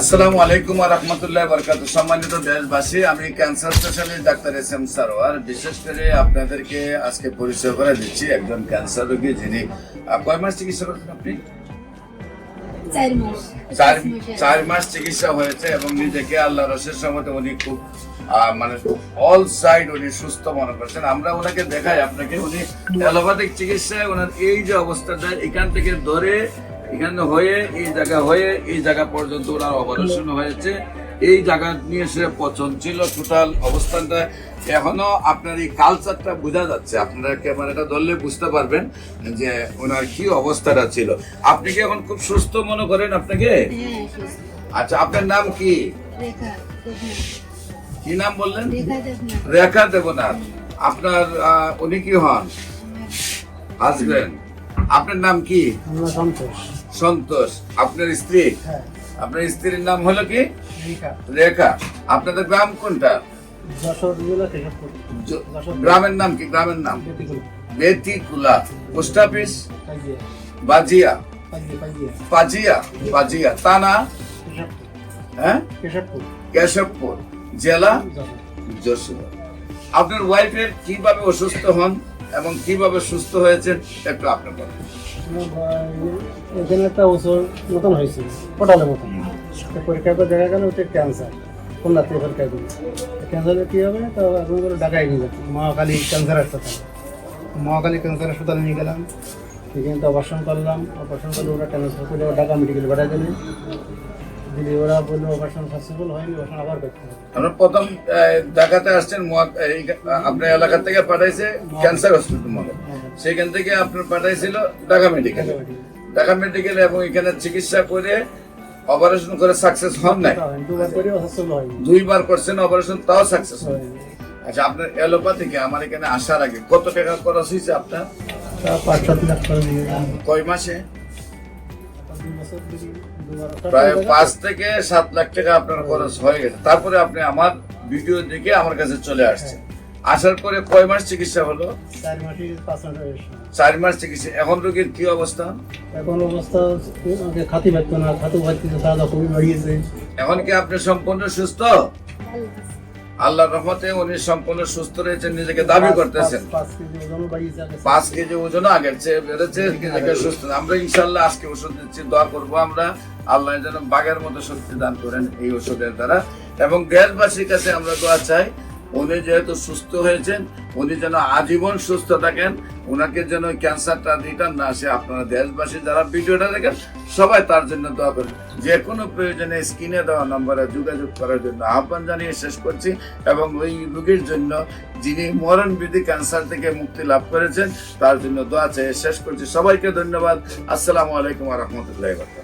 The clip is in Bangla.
আসসালামু আলাইকুম ওয়া রাহমাতুল্লাহি ওয়া বারাকাতুহু। সম্মানিত দেশবাসী, আমি cancer specialist doctor SM. Sarwar. বিশেষ করে আপনাদেরকে আজকে পরিচয় করে দিচ্ছি একজন ক্যান্সার রোগী যিনি কয় মাস চিকিৎসা করছেন আপনি? 4 মাস চিকিৎসা হয়েছে এবং নিজেকে আল্লাহর রসের সম্মতে উনি খুব মানে অল সাইড উনি সুস্থ মনে করছেন। আমরা ওনাকে দেখাই আপনাকে, উনি অ্যালোপ্যাথিক চিকিৎসায় ওনার এই যে অবস্থাটা এখান থেকে ধরে এখানে হয়ে এই জায়গা পর্যন্ত ওনার অপারেশন হয়েছে। এই জায়গা নিয়ে সে পচন ছিল টোটাল অবস্থানটা। এখনো আপনার এই কালচারটা বোঝা যাচ্ছে, আপনারা ক্যামেরাটা ধরলে বুঝতে পারবেন যে ওনার কি অবস্থাটা ছিল। আপনি কি এখন খুব সুস্থ মনে করেন আপনাকে? আচ্ছা, আপনার নাম কি? কি নাম বললেন? রেখা দেবনাথ। আপনার উনি কি হন? হাজবেন্ড। আপনার নাম কি? সন্তোষ। আপনার স্ত্রী? আপনার স্ত্রীর নাম হলো কি? রেখা। আপনাদের গ্রাম কোনটা? গ্রামের নাম কি? গ্রামের নাম বেতিকুলা। Post office? বাজিয়া। বাজিয়া থানা? হ্যাঁ, কেশবপুর। জেলা যশোর। আপনার ওয়াইফের কিভাবে অসুস্থ হন এবং কিভাবে সুস্থ হয়েছেন একটু আপনি বলেন। এখানে একটা ওষুধ মতন হয়েছিল, পোটালের মতন। পরীক্ষা করে দেখা গেল ওটা ক্যান্সার। কোন রাত্রে পরীক্ষা করি ক্যান্সারের কী হবে, তো এখন করে ঢাকায় নিয়ে যাচ্ছি মহাকালী ক্যান্সার হাসপাতাল। মহাকালী ক্যান্সার হাসপাতালে নিয়ে গেলাম, সেখানে তো অপারেশন করলাম। অপারেশন করলে ওরা ট্রান্সফার করে ঢাকা মেডিকেল পাঠিয়ে দিলে দিদি, ওরা বললো অপারেশন সাকসেসফুল হয়নি, অপারেশন আবার করতে হবে। আমরা প্রথম ঢাকাতে আসছেন, আপনার এলাকা থেকে পাঠাইছে ক্যান্সার হসপিটাল মনে, সেখান থেকে আপনার পাঠাইছিল ঢাকা মেডিকেল এবং এখানে চিকিৎসা করে অপারেশন করে সাকসেস হন নাই। 2বার করছেন অপারেশন, তাও সাকসেস হয়। আচ্ছা, আপনার অ্যালোপ্যাথিকে আমার এখানে আসার আগে কত টাকা খরচ হয়েছে আপনার? 5-7 লাখ করে দিয়ে কয় মাসে? প্রায় 5 থেকে 7 লাখ টাকা আপনার খরচ হয়ে গেছে। তারপরে আপনি আমার ভিডিও দেখে আমার কাছে চলে আসছেন। আসার পরে কয় মাস চিকিৎসা হলো? 4 মাস চিকিৎসা। এখন রোগীর কি অবস্থা? এখন অবস্থা খাতি পারতো না, খাতু পাচ্ছি, দাদা খুবই বাড়িয়েছে। এখন কি আপনি সম্পূর্ণ সুস্থ? আল্লাহর রহমতে উনি সম্পূর্ণ সুস্থ রয়েছেন, নিজেকে দাবি করতেছেন। 5 কেজি ওজন আগের চেয়ে বেড়েছে, নিজেকে সুস্থ। আমরা ইনশাল্লাহ আজকে ওষুধ দিচ্ছি, দোয়া করবো আমরা আল্লাহ যেন বাঘের মতো শক্তি দান করেন এই ওষুধের দ্বারা। এবং দেশবাসীর কাছে আমরা দোয়া চাই, উনি যেহেতু সুস্থ হয়েছেন, উনি যেন আজীবন সুস্থ থাকেন, উনাকে যেন ক্যান্সারটা রিটার্ন না আসে। আপনারা দেশবাসী যারা ভিডিওটা দেখেন সবাই তার জন্য দোয়া করেন। যে কোনো প্রয়োজনে স্ক্রিনে দেওয়া নম্বরে যোগাযোগ করার জন্য আহ্বান জানিয়ে শেষ করছি। এবং ওই রোগীর জন্য যিনি মরণবিধি ক্যান্সার থেকে মুক্তি লাভ করেছেন তার জন্য দোয়া চেয়ে শেষ করছি। সবাইকে ধন্যবাদ। আসসালামু আলাইকুম ওয়া রাহমাতুল্লাহি ওয়া বারাকাতুহু।